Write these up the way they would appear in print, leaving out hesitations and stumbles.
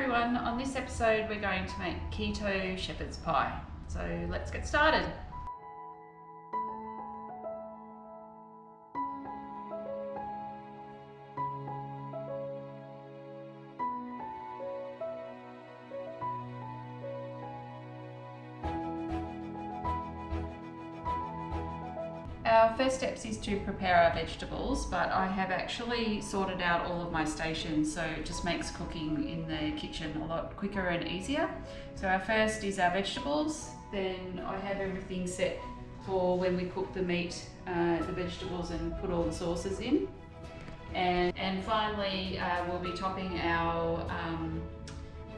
everyone, on this episode we're going to make keto shepherd's pie. So let's get started. Our first steps is to prepare our vegetables, but I have actually sorted out all of my stations, so it just makes cooking in the kitchen a lot quicker and easier. So our first is our vegetables, then I have everything set for when we cook the meat, the vegetables, and put all the sauces in. And finally we'll be topping our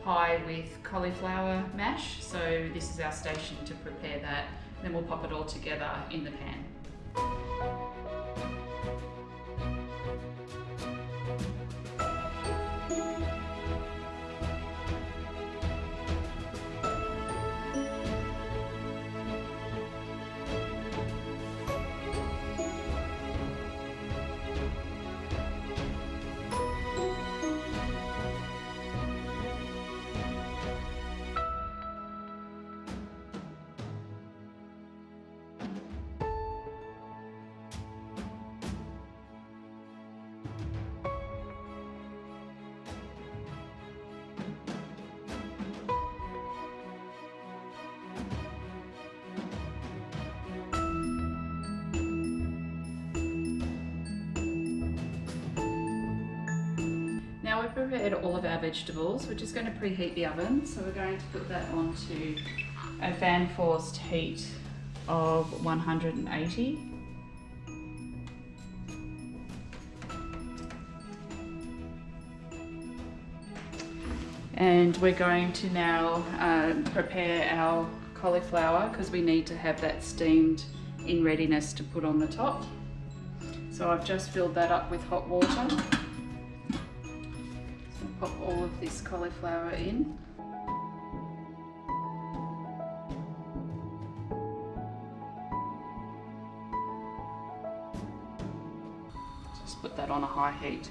pie with cauliflower mash, so this is our station to prepare that. Then we'll pop it all together in the pan. Now we've prepared all of our vegetables, we're just going to preheat the oven. So we're going to put that onto a fan forced heat of 180. And we're going to now prepare our cauliflower, because we need to have that steamed in readiness to put on the top. So I've just filled that up with hot water. Pop all of this cauliflower in. Just put that on a high heat.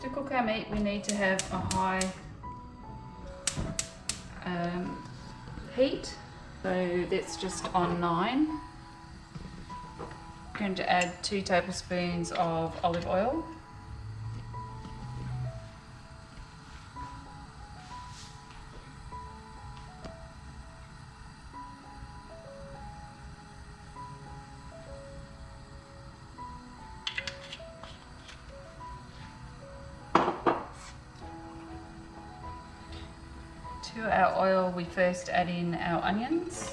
To cook our meat, we need to have a high heat. So that's just on 9. I'm going to add 2 tablespoons of olive oil. To our oil, we first add in our onions.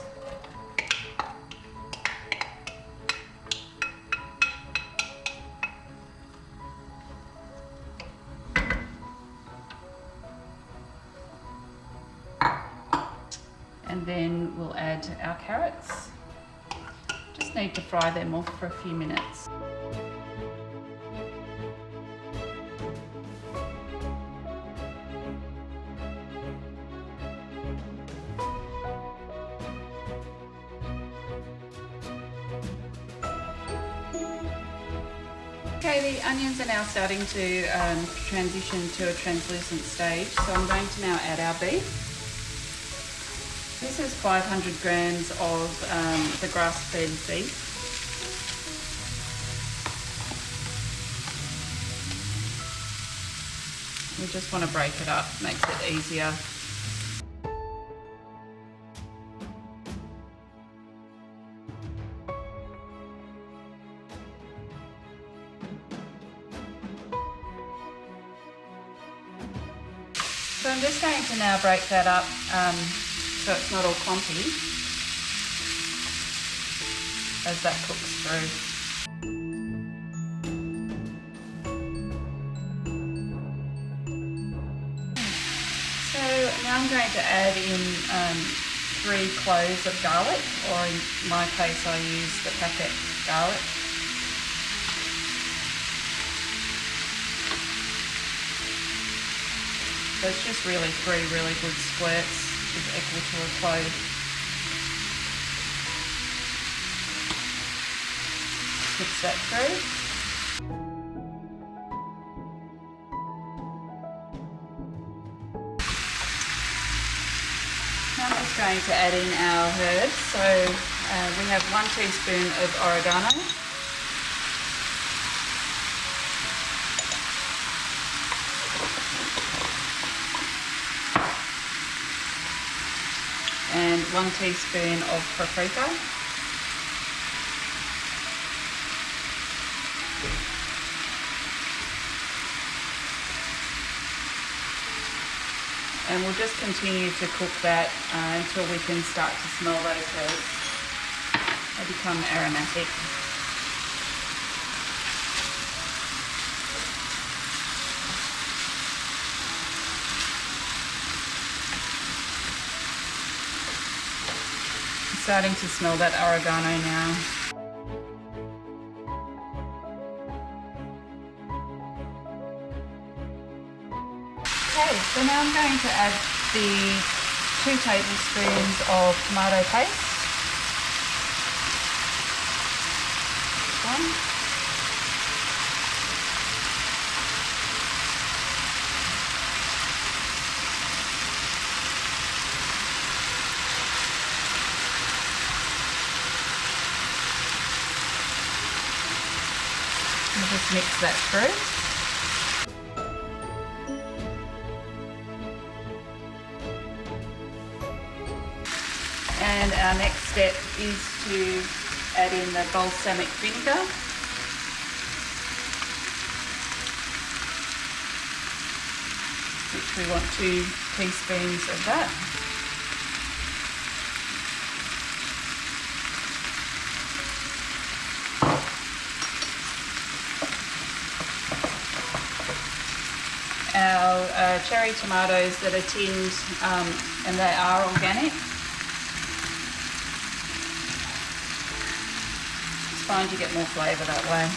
And then we'll add our carrots. Just need to fry them off for a few minutes. Okay, the onions are now starting to transition to a translucent stage, so I'm going to now add our beef. This is 500 grams of the grass-fed beef. We just want to break it up, makes it easier. So I'm just going to now break that up so it's not all clumpy as that cooks through. So now I'm going to add in 3 cloves of garlic, or in my case I use the packet garlic. So it's just really 3 really good squirts, is equal to a clove. Mix that through. just going to add in our herbs. So we have 1 teaspoon of oregano. And 1 teaspoon of paprika. And we'll just continue to cook that until we can start to smell those herbs. They become aromatic. I'm starting to smell that oregano now. Okay, so now I'm going to add the 2 tablespoons of tomato paste. One. I'll just mix that through. And our next step is to add in the balsamic vinegar. Which we want 2 teaspoons of that. Our cherry tomatoes that are tinned and they are organic. Find you get more flavour that way.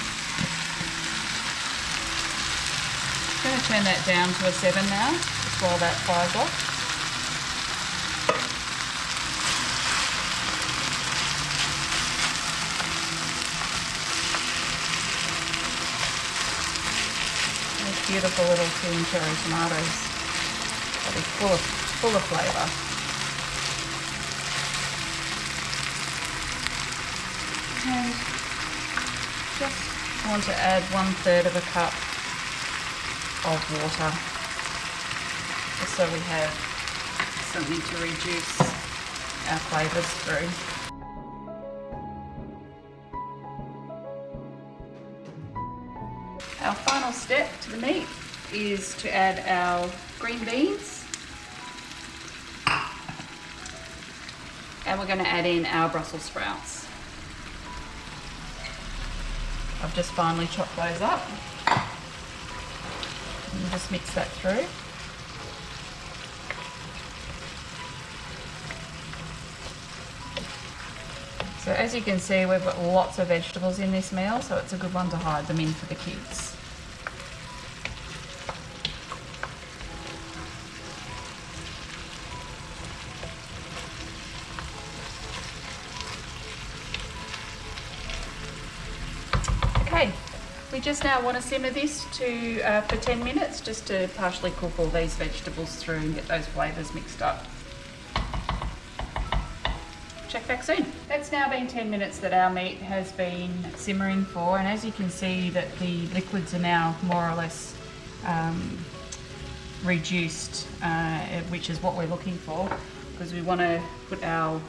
I'm going to turn that down to a 7 now, just while that fires off. Those beautiful little tin cherry tomatoes. They'll be full of flavour. And just want to add 1/3 of a cup of water, just so we have something to reduce our flavours through. Our final step to the meat is to add our green beans, and we're going to add in our Brussels sprouts. I've just finely chopped those up. And just mix that through. So as you can see, we've got lots of vegetables in this meal, so it's a good one to hide them in for the kids. Okay, we just now want to simmer this for 10 minutes just to partially cook all these vegetables through and get those flavours mixed up. Check back soon. That's now been 10 minutes that our meat has been simmering for, and as you can see that the liquids are now more or less reduced, which is what we're looking for, because we want to put our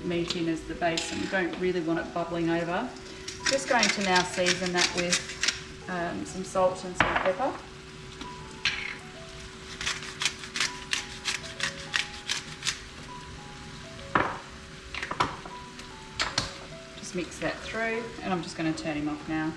meat in as the base and we don't really want it bubbling over. Just going to now season that with some salt and some pepper. Just mix that through, and I'm just going to turn him off now.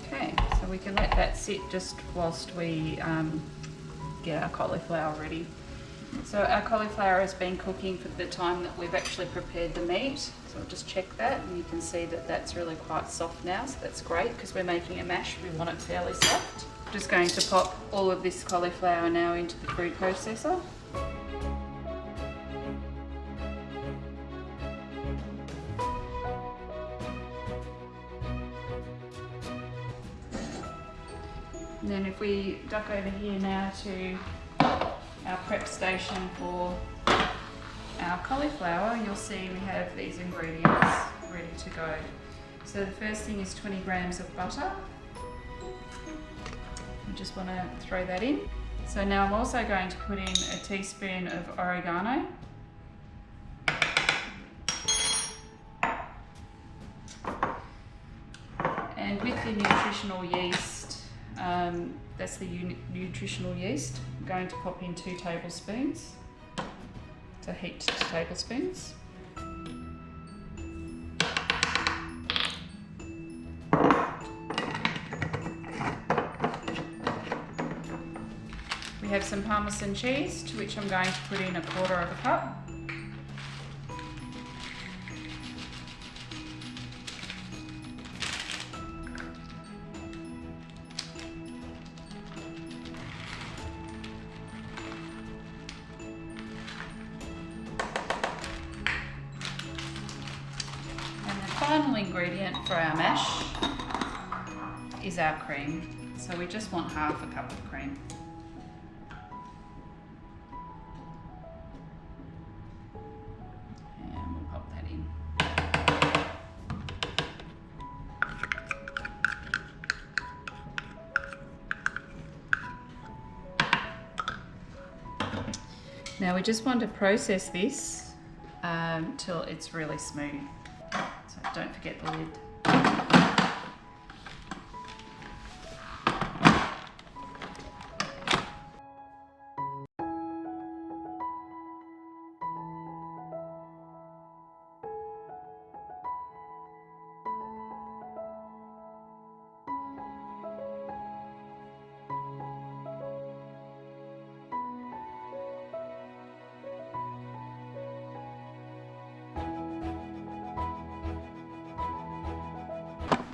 Okay, so we can let that sit just whilst we get our cauliflower ready. So our cauliflower has been cooking for the time that we've actually prepared the meat. So I'll just check that, and you can see that that's really quite soft now, so that's great because we're making a mash, we want it fairly soft. I'm just going to pop all of this cauliflower now into the food processor. And then if we duck over here now to our prep station for our cauliflower, you'll see we have these ingredients ready to go. So the first thing is 20 grams of butter. You just want to throw that in. So now I'm also going to put in a teaspoon of oregano. And with the nutritional yeast, that's the nutritional yeast, I'm going to pop in 2 tablespoons, so heaped tablespoons. We have some parmesan cheese, to which I'm going to put in 1/4 cup. Final ingredient for our mash is our cream. So we just want 1/2 cup of cream. And we'll pop that in. Now we just want to process this till it's really smooth. So don't forget the lid.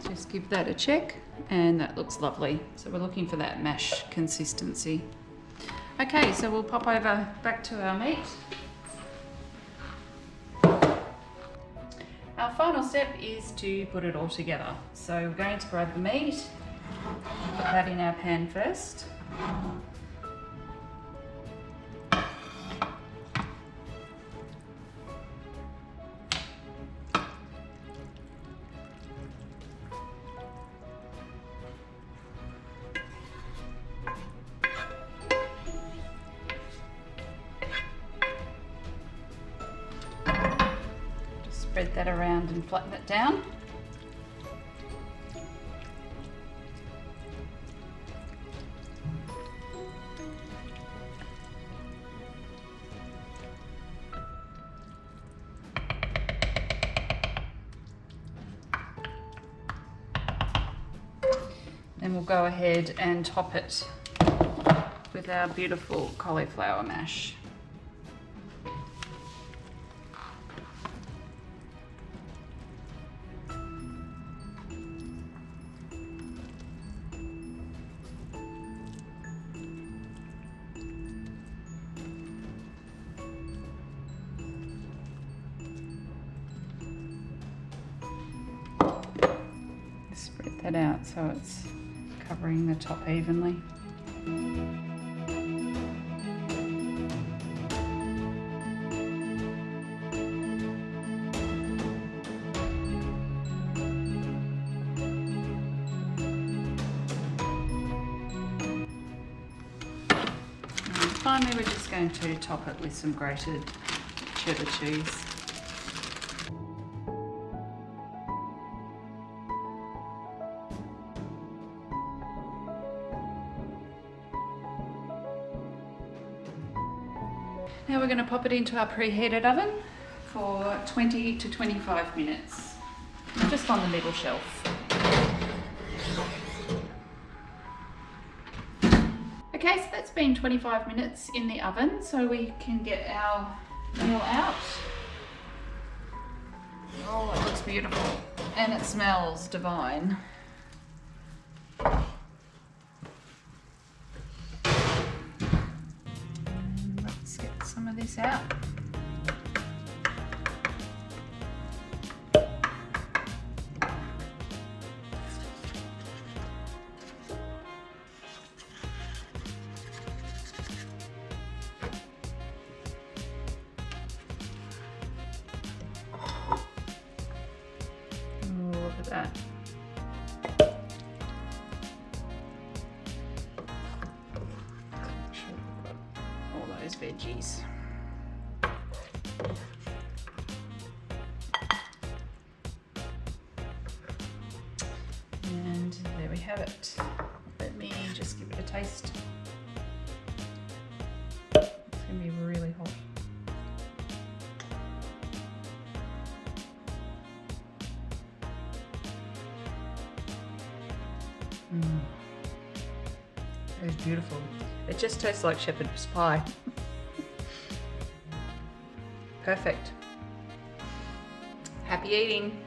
Just give that a check, and that looks lovely. So we're looking for that mash consistency. Okay, so we'll pop over back to our meat. Our final step is to put it all together. So we're going to grab the meat, put that in our pan first. Spread that around and flatten it down. Then we'll go ahead and top it with our beautiful cauliflower mash. Spread that out so it's covering the top evenly. And finally, we're just going to top it with some grated cheddar cheese. Now we're going to pop it into our preheated oven for 20 to 25 minutes, just on the middle shelf. Okay, so that's been 25 minutes in the oven, so we can get our meal out. Oh, it looks beautiful and it smells divine. Let's get some of this out. have it. Let me just give it a taste. It's gonna be really hot. It is beautiful. It just tastes like shepherd's pie. Perfect. Happy eating.